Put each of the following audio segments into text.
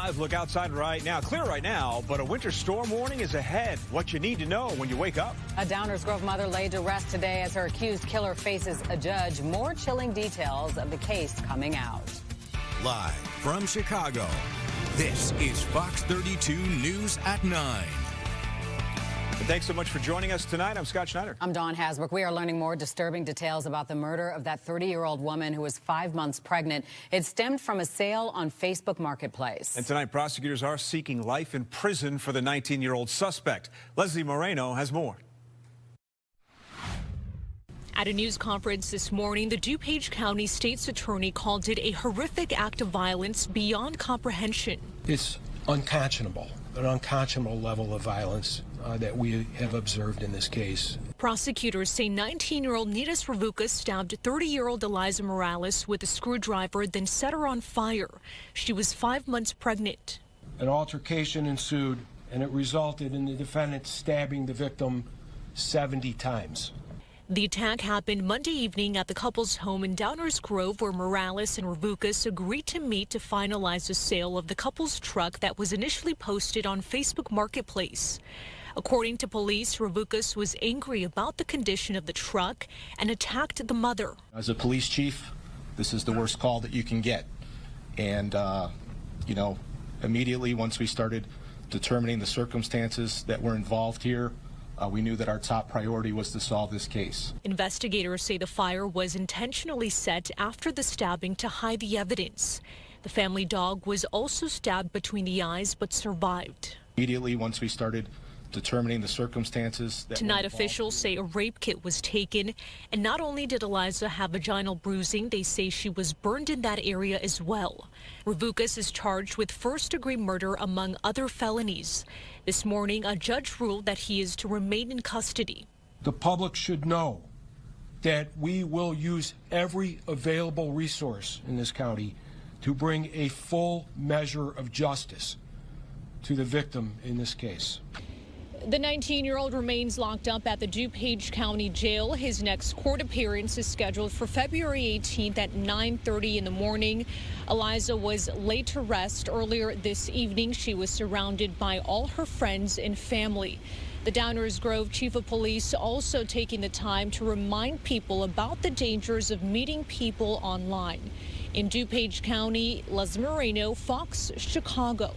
live look outside right now. Clear right now, but a winter storm warning is ahead. What you need to know when you wake up. A Downers Grove mother laid to rest today as her accused killer faces a judge. More chilling details of the case coming out. Live from Chicago, this is Fox 32 News at 9. And thanks so much for joining us tonight. I'm Scott Schneider. I'm Dawn Hasbrook. We are learning more disturbing details about the murder of that 30-year-old woman who was 5 months pregnant. It stemmed from a sale on Facebook Marketplace. And tonight, prosecutors are seeking life in prison for the 19-year-old suspect. Leslie Moreno has more. At a news conference this morning, the DuPage County State's attorney called it a horrific act of violence beyond comprehension. It's unconscionable, an unconscionable level of violence that we have observed in this case. Prosecutors say 19-year-old Nita Sravukas stabbed 30-year-old Eliza Morales with a screwdriver, then set her on fire. She was 5 months pregnant. An altercation ensued, and it resulted in the defendant stabbing the victim 70 times. The attack happened Monday evening at the couple's home in Downers Grove, where Morales and Sravukas agreed to meet to finalize the sale of the couple's truck that was initially posted on Facebook Marketplace. According to police, Sravukas was angry about the condition of the truck and attacked the mother. As a police chief, this is the worst call that you can get. And, immediately once we started determining the circumstances that were involved here, we knew that our top priority was to solve this case. Investigators say the fire was intentionally set after the stabbing to hide the evidence. The family dog was also stabbed between the eyes but survived. Immediately once we started determining the circumstances. Tonight, officials say a rape kit was taken, and not only did Eliza have vaginal bruising, they say she was burned in that area as well. Sravukas is charged with first-degree murder among other felonies. This morning, a judge ruled that he is to remain in custody. The public should know that we will use every available resource in this county to bring a full measure of justice to the victim in this case. The 19-year-old remains locked up at the DuPage County Jail. His next court appearance is scheduled for February 18th at 9:30 in the morning. Eliza was laid to rest earlier this evening. She was surrounded by all her friends and family. The Downers Grove Chief of Police also taking the time to remind people about the dangers of meeting people online. In DuPage County, Leslie Moreno, Fox, Chicago.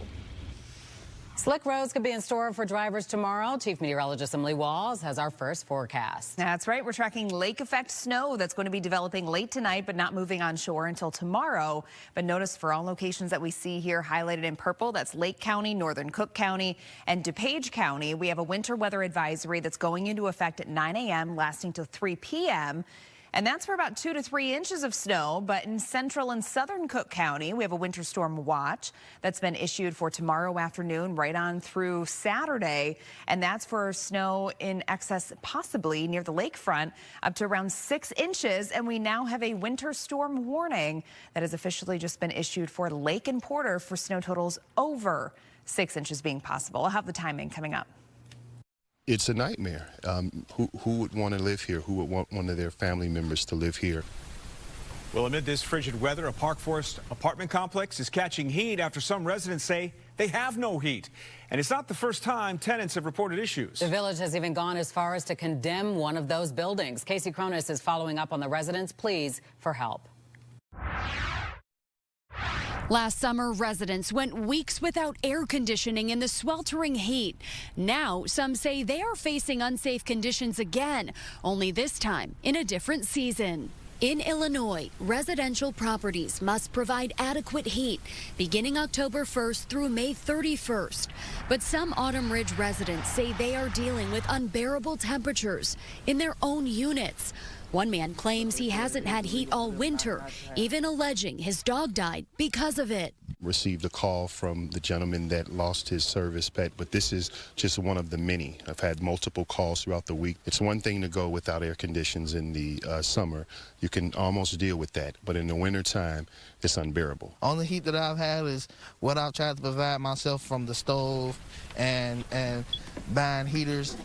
Slick roads could be in store for drivers tomorrow. Chief Meteorologist Emily Walls has our first forecast. That's right. We're tracking lake effect snow that's going to be developing late tonight, but not moving on shore until tomorrow. But notice for all locations that we see here highlighted in purple, that's Lake County, Northern Cook County, and DuPage County. We have a winter weather advisory that's going into effect at 9 a.m., lasting till 3 p.m. And that's for about 2 to 3 inches of snow. But in central and southern Cook County, we have a winter storm watch that's been issued for tomorrow afternoon right on through Saturday. And that's for snow in excess, possibly near the lakefront, up to around 6 inches. And we now have a winter storm warning that has officially just been issued for Lake and Porter for snow totals over 6 inches being possible. I'll have the timing coming up. It's a nightmare. Who would want to live here? Who would want one of their family members to live here? Well, amid this frigid weather, a Park Forest apartment complex is catching heat after some residents say they have no heat. And it's not the first time tenants have reported issues. The village has even gone as far as to condemn one of those buildings. Casey Cronus is following up on the residents' pleas for help. Last summer, residents went weeks without air conditioning in the sweltering heat. Now, some say they are facing unsafe conditions again, only this time in a different season. In Illinois, residential properties must provide adequate heat beginning October 1st through May 31st. But some Autumn Ridge residents say they are dealing with unbearable temperatures in their own units. One man claims he hasn't had heat all winter, even alleging his dog died because of it. Received a call from the gentleman that lost his service pet, but this is just one of the many. I've had multiple calls throughout the week. It's one thing to go without air conditions in the summer. You can almost deal with that, but in the wintertime, it's unbearable. Only heat that I've had is what I've tried to provide myself from the stove and buying heaters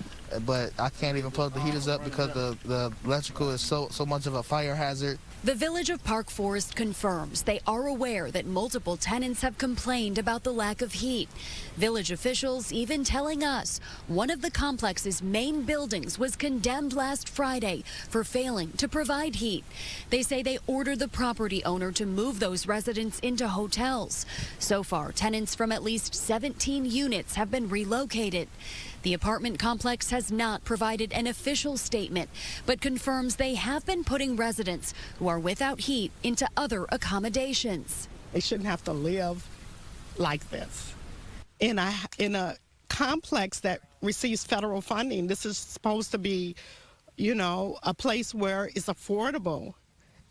but I can't even plug the heaters up because the electrical is so much of a fire hazard. The Village of Park Forest confirms they are aware that multiple tenants have complained about the lack of heat. Village officials even telling us one of the complex's main buildings was condemned last Friday for failing to provide heat. They say they ordered the property owner to move those residents into hotels. So far, tenants from at least 17 units have been relocated. The apartment complex has not provided an official statement, but confirms they have been putting residents who are without heat into other accommodations. They shouldn't have to live like this. In a complex that receives federal funding, this is supposed to be, you know, a place where it's affordable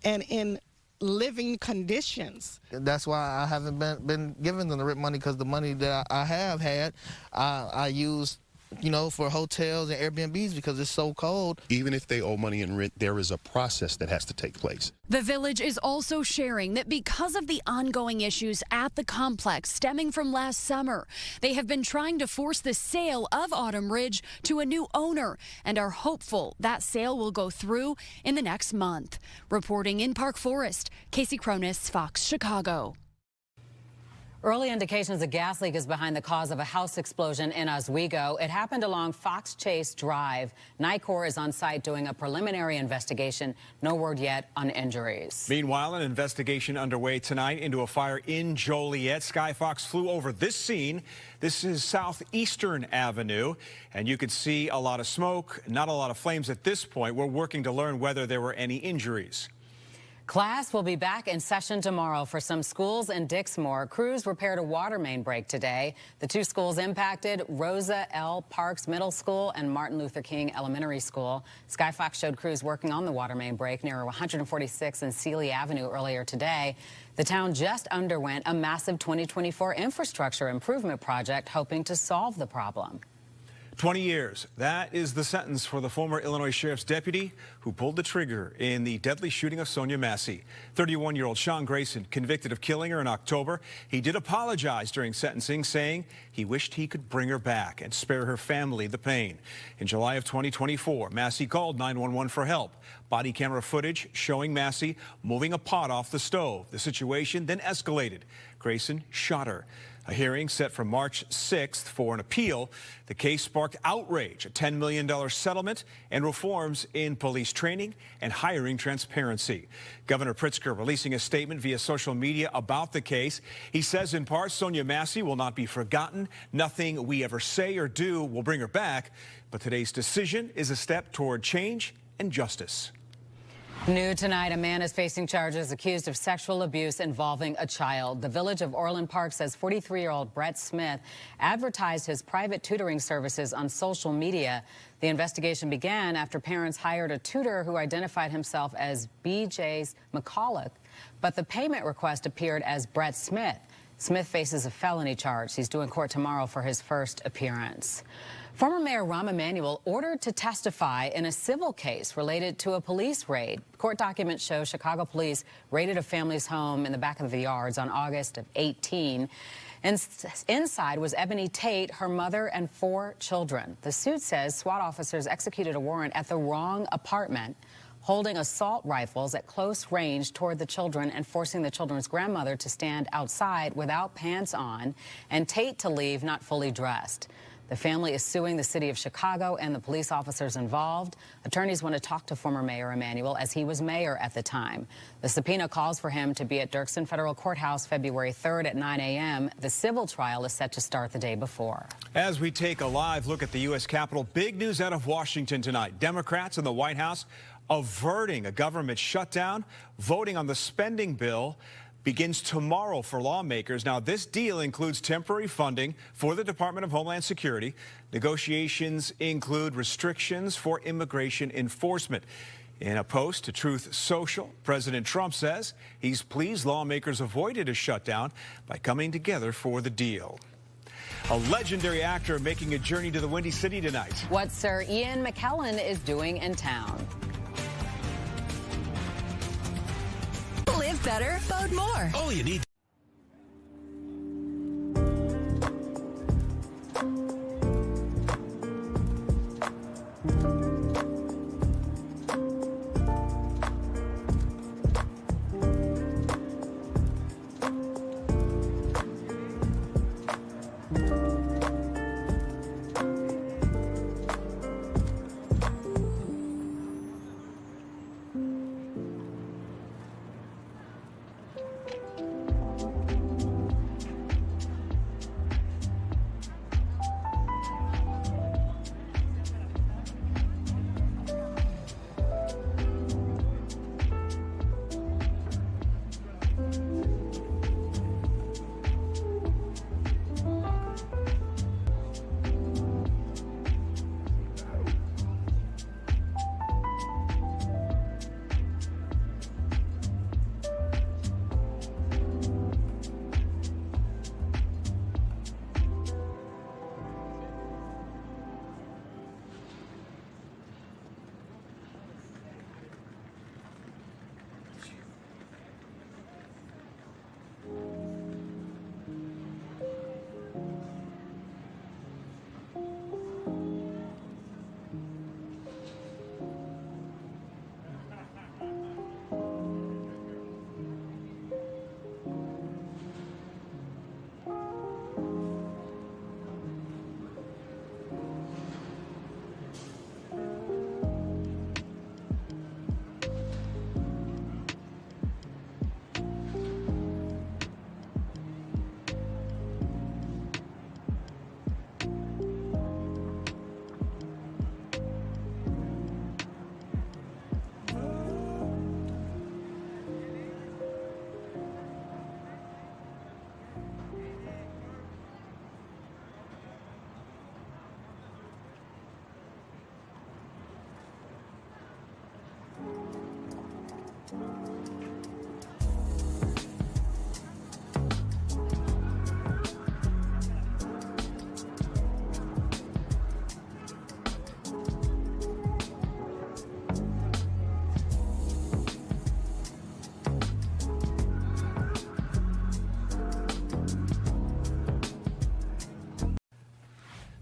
and in living conditions. That's why I haven't been giving them the rent money, because the money that I have had, I used, you know, for hotels and Airbnbs because it's so cold. Even if they owe money in rent, there is a process that has to take place. The Village is also sharing that because of the ongoing issues at the complex stemming from last summer, they have been trying to force the sale of Autumn Ridge to a new owner and are hopeful that sale will go through in the next month. Reporting in Park Forest, Casey Cronus, Fox Chicago. Early indications a gas leak is behind the cause of a house explosion in Oswego. It happened along Fox Chase Drive. NICOR is on site doing a preliminary investigation. No word yet on injuries. Meanwhile, an investigation underway tonight into a fire in Joliet. Sky Fox flew over this scene. This is Southeastern Avenue, and you could see a lot of smoke, not a lot of flames at this point. We're working to learn whether there were any injuries. Class will be back in session tomorrow for some schools in Dixmoor. Crews repaired a water main break today. The two schools impacted, Rosa L. Parks Middle School and Martin Luther King Elementary School. Sky Fox showed crews working on the water main break near 146 and Sealy Avenue earlier today. The town just underwent a massive 2024 infrastructure improvement project hoping to solve the problem. 20 years. That is the sentence for the former Illinois Sheriff's deputy who pulled the trigger in the deadly shooting of Sonia Massey. 31-year-old Sean Grayson, convicted of killing her in October. He did apologize during sentencing, saying he wished he could bring her back and spare her family the pain. In July of 2024, Massey called 911 for help. Body camera footage showing Massey moving a pot off the stove. The situation then escalated. Grayson shot her. A hearing set for March 6th for an appeal. The case sparked outrage, a $10 million settlement, and reforms in police training and hiring transparency. Governor Pritzker releasing a statement via social media about the case. He says in part, Sonia Massey will not be forgotten. Nothing we ever say or do will bring her back. But today's decision is a step toward change and justice. New tonight, a man is facing charges accused of sexual abuse involving a child. The Village of Orland Park says 43-year-old Brett Smith advertised his private tutoring services on social media. The investigation began after parents hired a tutor who identified himself as B.J. McCulloch, but the payment request appeared as Brett Smith. Smith faces a felony charge. He's due in court tomorrow for his first appearance. Former Mayor Rahm Emanuel ordered to testify in a civil case related to a police raid. Court documents show Chicago police raided a family's home in the back of the yards on August of 18. Inside was Ebony Tate, her mother, and 4 children. The suit says SWAT officers executed a warrant at the wrong apartment, holding assault rifles at close range toward the children and forcing the children's grandmother to stand outside without pants on and Tate to leave not fully dressed. The family is suing the city of Chicago and the police officers involved. Attorneys want to talk to former Mayor Emanuel as he was mayor at the time. The subpoena calls for him to be at Dirksen Federal Courthouse February 3rd at 9 a.m. The civil trial is set to start the day before. As we take a live look at the U.S. Capitol, big news out of Washington tonight. Democrats in the White House averting a government shutdown. Voting on the spending bill begins tomorrow for lawmakers. Now, this deal includes temporary funding for the Department of Homeland Security. Negotiations include restrictions for immigration enforcement. In a post to Truth Social, President Trump says he's pleased lawmakers avoided a shutdown by coming together for the deal. A legendary actor making a journey to the Windy City tonight. What Sir Ian McKellen is doing in town. Live better, vote more. All you need.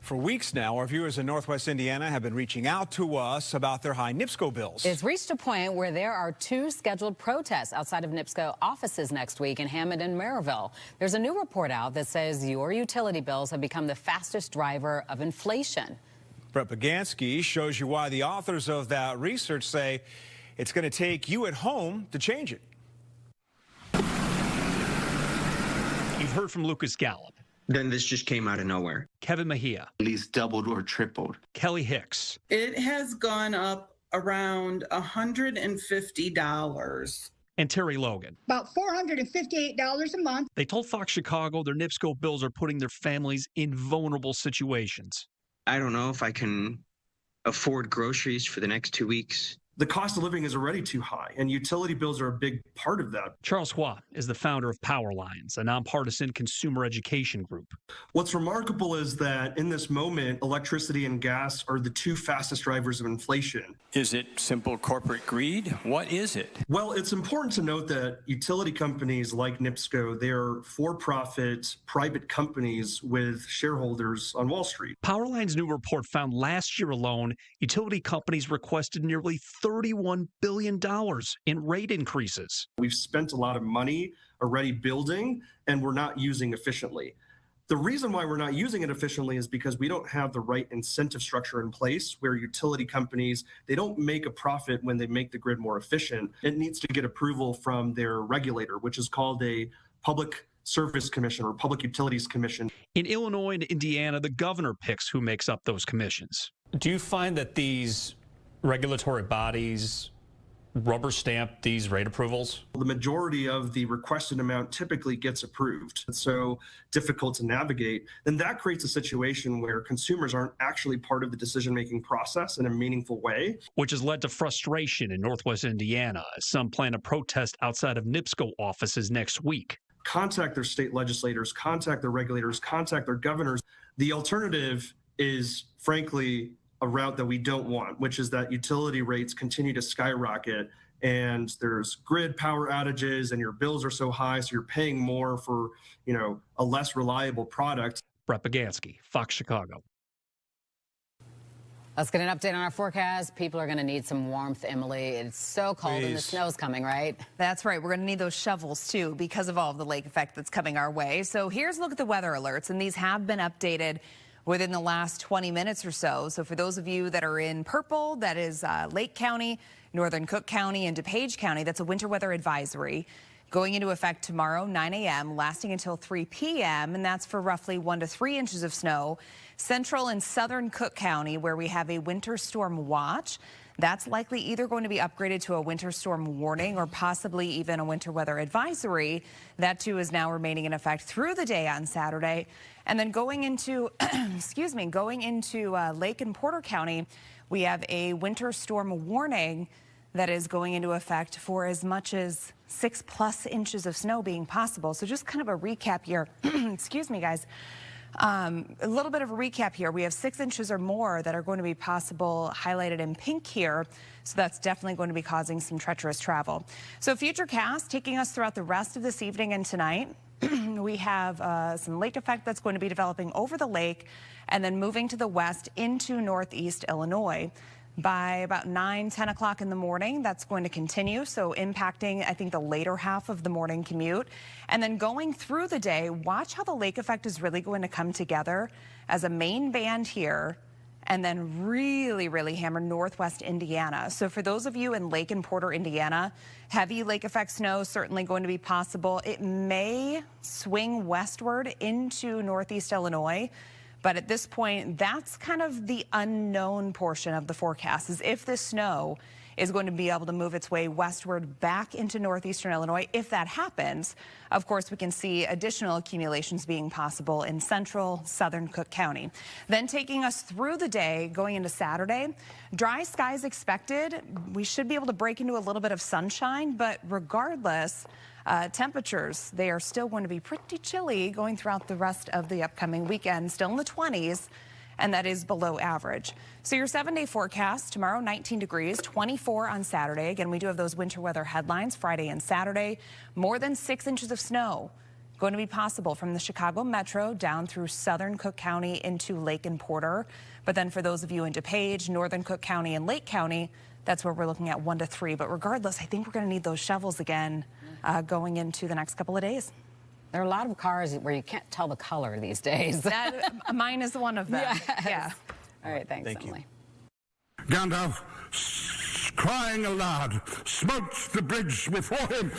For weeks now, our viewers in Northwest Indiana have been reaching out to us about their high NIPSCO bills. It's reached a point where there are 2 scheduled protests outside of NIPSCO offices next week in Hammond and Maryville. There's a new report out that says your utility bills have become the fastest driver of inflation. Brett Bagansky shows you why the authors of that research say it's going to take you at home to change it. You've heard from Lucas Gallup. Then this just came out of nowhere. Kevin Mejia. At least doubled or tripled. Kelly Hicks. It has gone up around $150. And Terry Logan. About $458 a month. They told Fox Chicago their NIPSCO bills are putting their families in vulnerable situations. I don't know if I can afford groceries for the next 2 weeks. The cost of living is already too high, and utility bills are a big part of that. Charles Hua is the founder of Power Lines, a nonpartisan consumer education group. What's remarkable is that in this moment, electricity and gas are the 2 fastest drivers of inflation. Is it simple corporate greed? What is it? Well, it's important to note that utility companies like NIPSCO, they're for-profit private companies with shareholders on Wall Street. Power Lines' new report found last year alone, utility companies requested nearly $31 billion in rate increases. We've spent a lot of money already building, and we're not using efficiently. The reason why we're not using it efficiently is because we don't have the right incentive structure in place where utility companies, they don't make a profit when they make the grid more efficient. It needs to get approval from their regulator, which is called a Public Service Commission or Public Utilities Commission. In Illinois and Indiana, the governor picks who makes up those commissions. Do you find that these regulatory bodies rubber stamp these rate approvals? The majority of the requested amount typically gets approved. It's so difficult to navigate. Then that creates a situation where consumers aren't actually part of the decision-making process in a meaningful way. Which has led to frustration in Northwest Indiana, as some plan to protest outside of NIPSCO offices next week. Contact their state legislators, contact their regulators, contact their governors. The alternative is, frankly, a route that we don't want, which is that utility rates continue to skyrocket and there's grid power outages and your bills are so high, so you're paying more for, a less reliable product. Brett Bagansky, Fox Chicago. Let's get an update on our forecast. People are going to need some warmth, Emily. It's so cold and the snow's coming, right? That's right. We're going to need those shovels, too, because of all of the lake effect that's coming our way. So here's a look at the weather alerts, and these have been updated within the last 20 minutes or so. So for those of you that are in purple, that is Lake County, Northern Cook County, and DuPage County, that's a winter weather advisory going into effect tomorrow, 9 a.m., lasting until 3 p.m., and that's for roughly 1 to 3 inches of snow. Central and Southern Cook County, where we have a winter storm watch, that's likely either going to be upgraded to a winter storm warning or possibly even a winter weather advisory. That, too, is now remaining in effect through the day on Saturday. And then going into, going into Lake and Porter County, we have a winter storm warning that is going into effect for as much as 6+ inches of snow being possible. So just kind of a recap here. Excuse me, guys. A little bit of a recap here. We have 6 inches or more that are going to be possible, highlighted in pink here. So that's definitely going to be causing some treacherous travel. So Futurecast taking us throughout the rest of this evening and tonight. We have some lake effect that's going to be developing over the lake and then moving to the west into northeast Illinois. By about 9, 10 o'clock in the morning, that's going to continue, so impacting, I think, the later half of the morning commute. And then going through the day, watch how the lake effect is really going to come together as a main band here and then really, really hammer northwest Indiana. So for those of you in Lake and Porter, Indiana, heavy lake effect snow certainly going to be possible. It may swing westward into northeast Illinois. But at this point, that's kind of the unknown portion of the forecast, is if this snow is going to be able to move its way westward back into northeastern Illinois. If that happens, of course, we can see additional accumulations being possible in central, southern Cook County. Then taking us through the day, going into Saturday, dry skies expected. We should be able to break into a little bit of sunshine, but regardless, temperatures, they are still going to be pretty chilly going throughout the rest of the upcoming weekend, still in the 20s, and that is below average. So your 7-day forecast, tomorrow 19 degrees, 24 on Saturday. Again, we do have those winter weather headlines Friday and Saturday. More than 6 inches of snow going to be possible from the Chicago Metro down through southern Cook County into Lake and Porter. But then for those of you in DuPage, northern Cook County, and Lake County, that's where we're looking at 1 to 3. But regardless, I think we're going to need those shovels again going into the next couple of days. There are a lot of cars where you can't tell the color these days. Mine is one of them. Yes. Yeah. All right, thanks, Thank Emily. Gandalf, crying aloud, smote the bridge before him.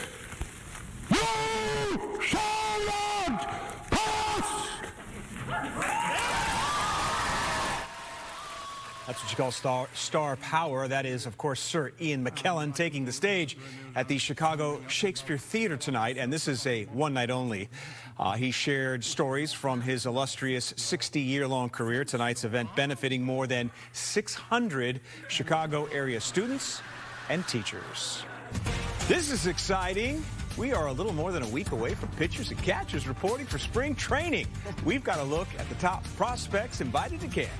You shall not pass! That's what you call star power. That is, of course, Sir Ian McKellen taking the stage at the Chicago Shakespeare Theater tonight, and this is a one night only. He shared stories from his illustrious 60-year-long career. Tonight's event benefiting more than 600 Chicago area students and teachers. This is exciting. We are a little more than a week away from pitchers and catchers reporting for spring training. We've got a look at the top prospects invited to camp.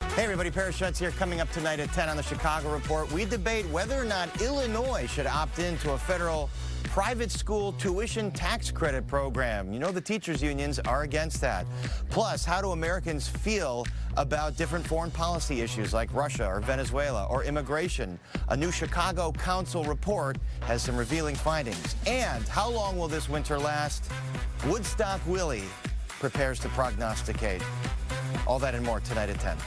Hey everybody, Paris Schutz here. Coming up tonight at 10 on the Chicago Report, we debate whether or not Illinois should opt into a federal private school tuition tax credit program. You know the teachers unions are against that. Plus, how do Americans feel about different foreign policy issues like Russia or Venezuela or immigration? A new Chicago Council report has some revealing findings. And how long will this winter last? Woodstock Willie prepares to prognosticate. All that and more tonight at 10.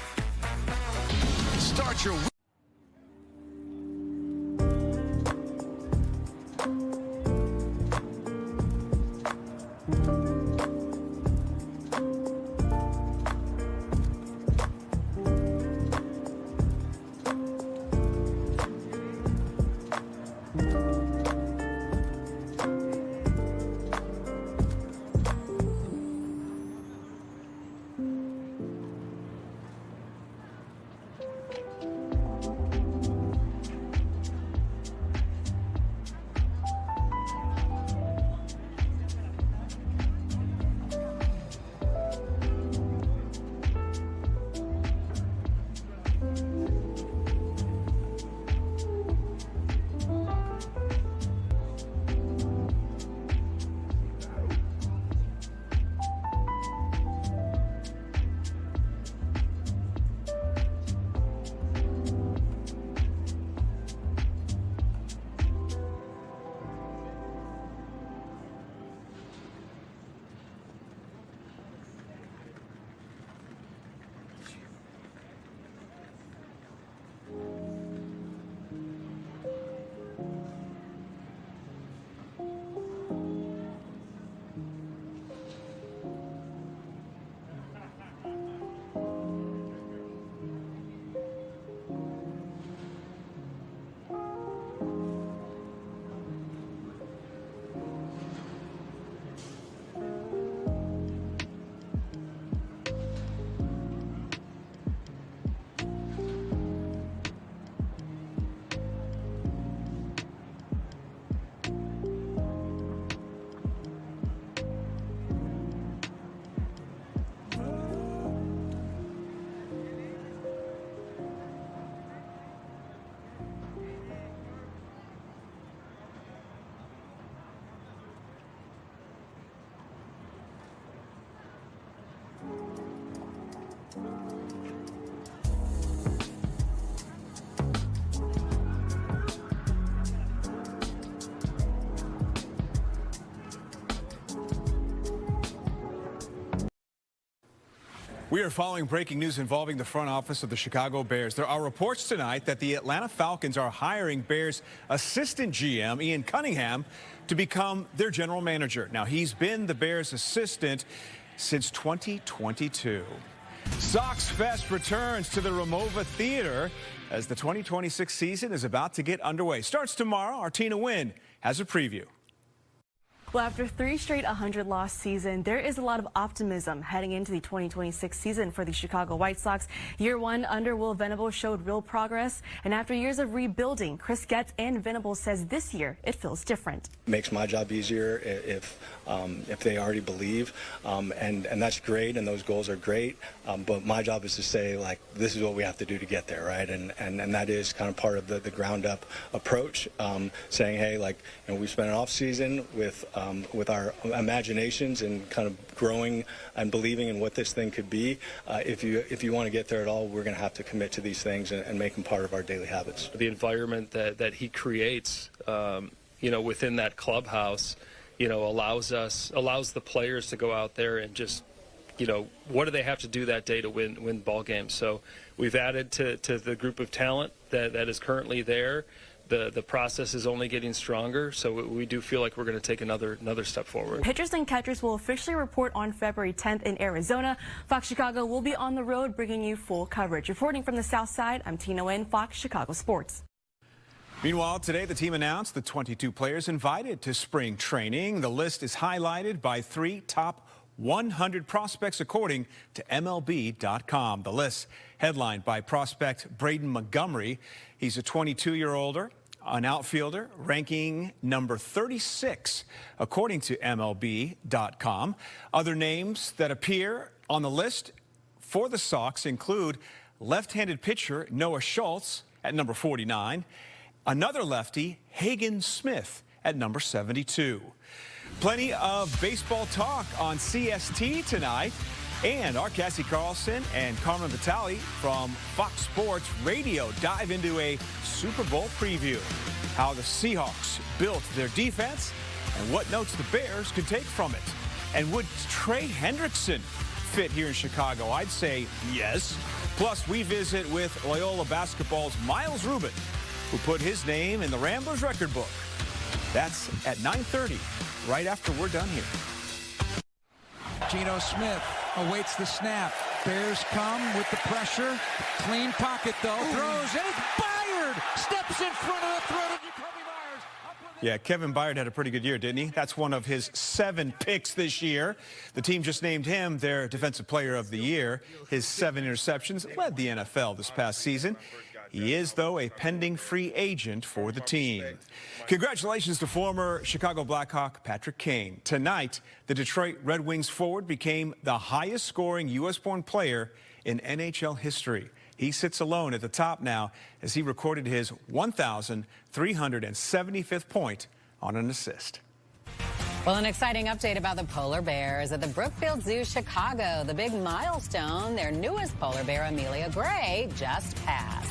Start your We are following breaking news involving the front office of the Chicago Bears. There are reports tonight that the Atlanta Falcons are hiring Bears assistant GM Ian Cunningham to become their general manager. Now, he's been the Bears assistant since 2022. Sox Fest returns to the Ramova Theater as the 2026 season is about to get underway. Starts tomorrow. Our Tina Nguyen has a preview. Well, after 3 straight 100-loss season, there is a lot of optimism heading into the 2026 season for the Chicago White Sox. Year 1 under Will Venables showed real progress, and after years of rebuilding, Chris Getz and Venables says this year it feels different. Makes my job easier if they already believe, and that's great, and those goals are great. But my job is to say, like, this is what we have to do to get there, right? And that is kind of part of the ground-up approach, saying, hey, like, you know, we spent an off season with with our imaginations and kind of growing and believing in what this thing could be. If you want to get there at all, we're going to have to commit to these things and make them part of our daily habits. The environment that he creates, within that clubhouse, allows the players to go out there and just, what do they have to do that day to win ball games? So we've added to the group of talent that is currently there. The process is only getting stronger, so we do feel like we're going to take another step forward. Pitchers and catchers will officially report on February 10th in Arizona. Fox Chicago will be on the road bringing you full coverage. Reporting from the South Side, I'm Tina Nguyen, Fox Chicago Sports. Meanwhile, today the team announced the 22 players invited to spring training. The list is highlighted by 3 top 100 prospects according to MLB.com. The list headlined by prospect Braden Montgomery. He's a 22-year-older, an outfielder, ranking number 36 according to MLB.com. Other names that appear on the list for the Sox include left-handed pitcher Noah Schultz at number 49, another lefty, Hagen Smith, at number 72. Plenty of baseball talk on CST tonight. And our Cassie Carlson and Carmen Vitale from Fox Sports Radio dive into a Super Bowl preview, how the Seahawks built their defense, and what notes the Bears could take from it. And would Trey Hendrickson fit here in Chicago? I'd say yes. Plus, we visit with Loyola Basketball's Miles Rubin, who put his name in the Ramblers record book. That's at 9:30, right after we're done here. Geno Smith awaits the snap. Bears come with the pressure. Clean pocket, though. Throws, and it's Byard! Steps in front of the throat of Jacoby Myers. Yeah, Kevin Byard had a pretty good year, didn't he? That's one of his 7 picks this year. The team just named him their Defensive Player of the Year. His 7 interceptions led the NFL this past season. He is, though, a pending free agent for the team. Congratulations to former Chicago Blackhawk Patrick Kane. Tonight, the Detroit Red Wings forward became the highest-scoring U.S.-born player in NHL history. He sits alone at the top now as he recorded his 1,375th point on an assist. Well, an exciting update about the polar bears at the Brookfield Zoo, Chicago. The big milestone, their newest polar bear, Amelia Gray, just passed.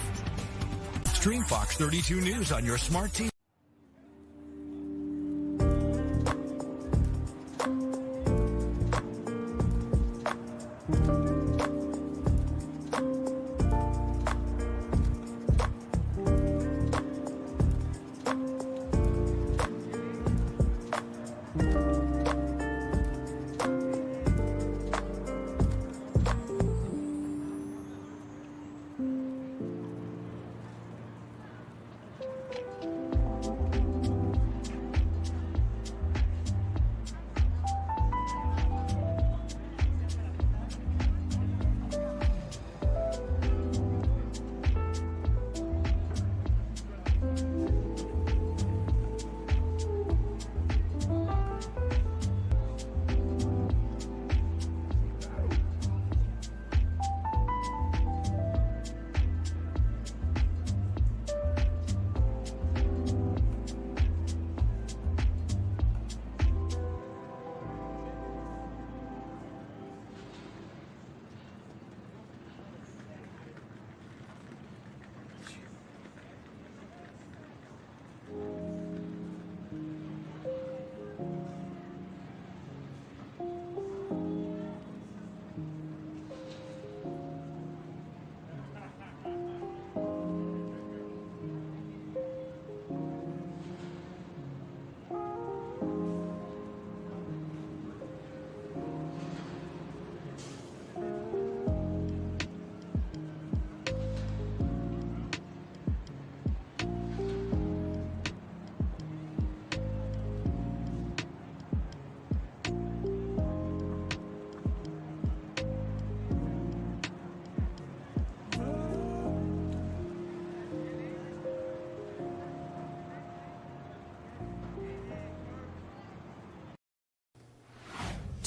Stream Fox 32 News on your smart TV.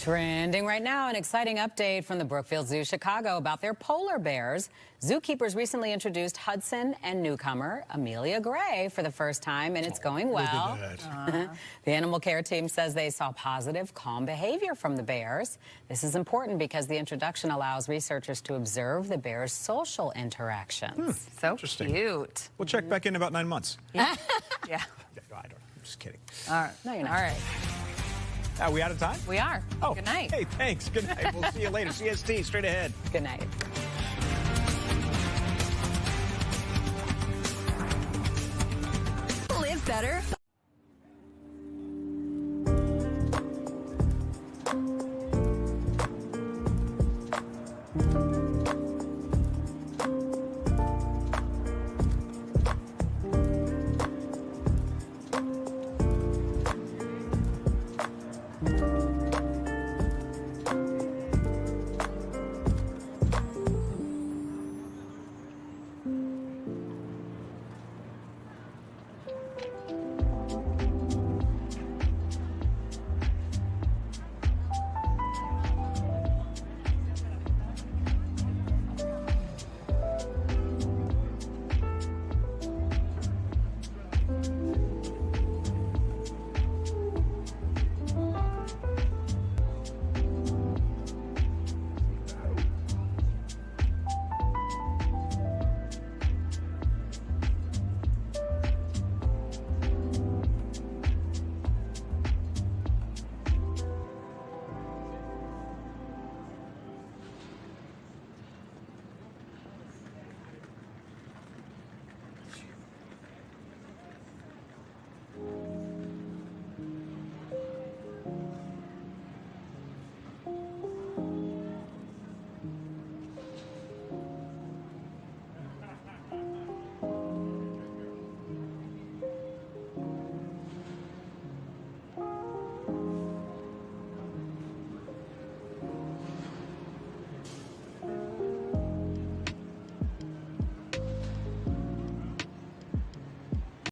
Trending right now, an exciting update from the Brookfield Zoo Chicago about their polar bears. Zookeepers recently introduced Hudson and newcomer Amelia Gray for the first time, and it's going well. The animal care team says they saw positive, calm behavior from the bears. This is important because the introduction allows researchers to observe the bears' social interactions. So Interesting. cute. We'll check back in about 9 months. Yeah. I'm just kidding. All right. No, you're not. All right. Are we out of time? We are. Oh, Good night. Hey, thanks. Good night. We'll see you later. CST, straight ahead. Good night. Live better.